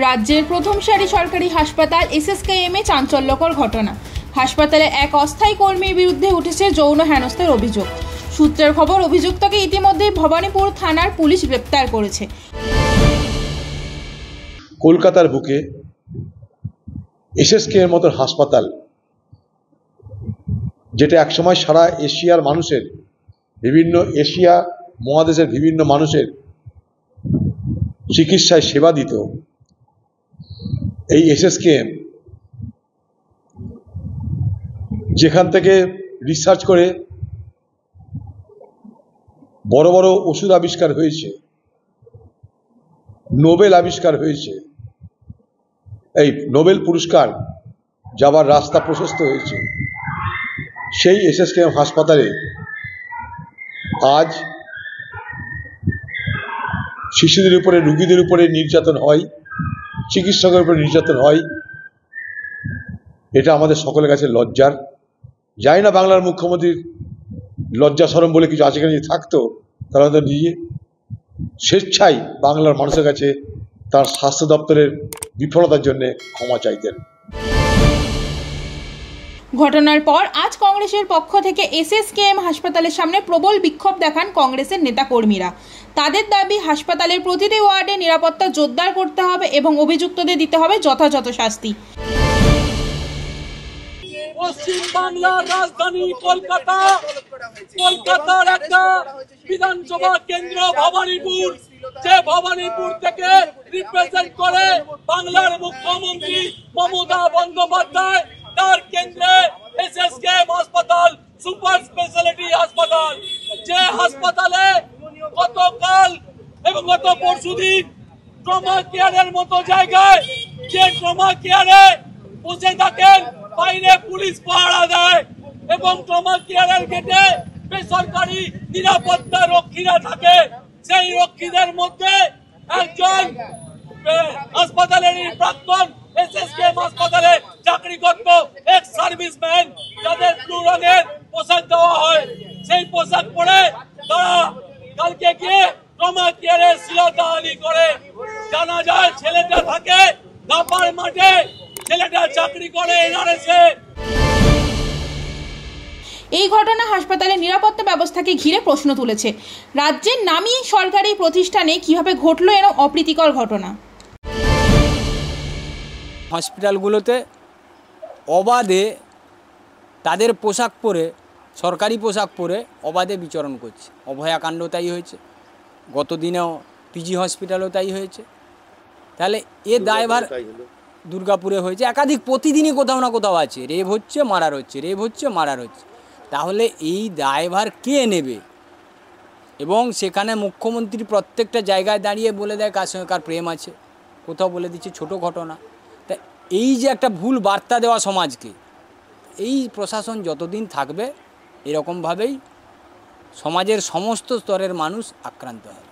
রাজ্যের প্রথম সারি সরকারি হাসপাতাল এসএসকেএমে চাঞ্চল্যকর ঘটনা। হাসপাতালে এক অস্থায়ী কর্মীর বিরুদ্ধে উঠেছে যৌন হেনস্থার অভিযোগ। সূত্রের খবর, অভিযুক্তকে ইতিমধ্যেই ভবানীপুর থানার পুলিশ গ্রেপ্তার করেছে। কলকাতার বুকে এসএসকেএম মতো হাসপাতাল, যেটা একসময় সারা এশিয়ার মানুষের, বিভিন্ন এশিয়া মহাদেশের বিভিন্ন মানুষের চিকিৎসায় সেবা দিত, এই এসএসকেএম যেখান থেকে রিসার্চ করে বড় বড় ওষুধ আবিষ্কার হয়েছে, নোবেল আবিষ্কার হয়েছে, এই নোবেল পুরস্কার যাবার রাস্তা প্রশস্ত হয়েছে, সেই এসএসকেএম হাসপাতালে আজ শিশুদের উপরে, রোগীদের উপরে নির্যাতন হয়, চিকিৎসকের উপরে নির্যাতন হয়। এটা আমাদের সকলের কাছে লজ্জার। জানি না বাংলার মুখ্যমন্ত্রীর লজ্জা শরম বলে কিছু আছে কিনা, থাকতো তারা হয়তো নিজে স্বেচ্ছায় বাংলার মানুষের কাছে তার স্বাস্থ্য দপ্তরের বিফলতার জন্য ক্ষমা চাইতেন। ঘটনার পর আজ কংগ্রেসের পক্ষ থেকে এসএসকেএম হাসপাতালের সামনে প্রবল বিক্ষোভ দেখান কংগ্রেসের নেতাকর্মীরা। তাদের দাবি, হাসপাতালের প্রতিটি ওয়ার্ডে নিরাপত্তা জোরদার করতে হবে এবং অভিযুক্তদের দিতে হবে যথাযথ শাস্তি। পশ্চিম বাংলার রাজধানী কলকাতা, কলকাতার একটা বিধানসভা কেন্দ্র ভবানীপুর, যে ভবানীপুর থেকে রিপ্রেজেন্ট করে বাংলার মুখ্যমন্ত্রী মমতা বন্দ্যোপাধ্যায়, তার কেন্দ্রে এসএসকেএম হাসপাতাল, সুপার স্পেশালিটি হাসপাতাল, যে হাসপাতালে গতকাল এবং গত পরশুদিন ট্রমা কেয়ারের মতো জায়গায়, যে ট্রমা কেয়ারে বসে থাকেন, বাইরে পুলিশ পাহারা দেয় এবং ট্রমা কেয়ারের গেটে বেসরকারি নিরাপত্তা রক্ষীরা থাকে। সেই রক্ষীদের মধ্যে একজন হাসপাতালের প্রাক্তন এসএসকেএম হাসপাতালে চাকরি করত এক সার্ভিসম্যান, যাদের ব্লু রঙের পোশাক দেওয়া হয়, সেই পোশাক পরে তারা কালকে গিয়ে ট্রমা কেয়ারে শিলতাহানি করে। জানা যায় ছেলেটা থাকে ধাপার মাঠে, ছেলেটা চাকরি করে এনআরএসে। এই ঘটনা হাসপাতালের নিরাপত্তা ব্যবস্থাকে ঘিরে প্রশ্ন তুলেছে। রাজ্যের নামী সরকারি প্রতিষ্ঠানে কিভাবে ঘটলো এরকম অপ্রীতিকর ঘটনা? হসপিটালগুলোতে অবাধে তাদের পোশাক পরে, সরকারি পোশাক পরে অবাধে বিচরণ করছে। অভয়াকাণ্ড তাই হয়েছে, গত দিনেও পিজি হসপিটালও তাই হয়েছে। তাহলে এ দায়ভার দুর্গাপুরে হয়েছে, একাধিক প্রতিদিনই কোথাও না কোথাও আছে, রেপ হচ্ছে, মারার হচ্ছে, রেপ হচ্ছে, মারার হচ্ছে। তাহলে এই দায়ভার কে নেবে? এবং সেখানে মুখ্যমন্ত্রী প্রত্যেকটা জায়গায় দাঁড়িয়ে বলে দেয় কার সঙ্গে কার প্রেম আছে, কোথাও বলে দিচ্ছে ছোট ঘটনা। তা এই যে একটা ভুল বার্তা দেওয়া সমাজকে, এই প্রশাসন যতদিন থাকবে এরকমভাবেই সমাজের সমস্ত স্তরের মানুষ আক্রান্ত হয়।